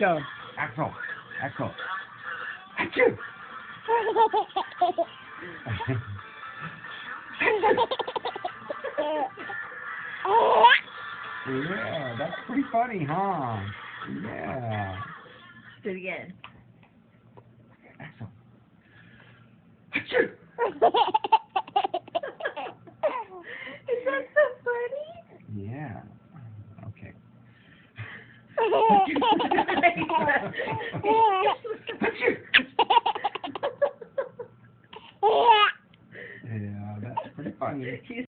Go. Axel. Axel. Achoo! Yeah, that's pretty funny, huh? Yeah. Do it again. Axel. Achoo! Is that so funny? Yeah. Okay. Yeah, that's pretty funny.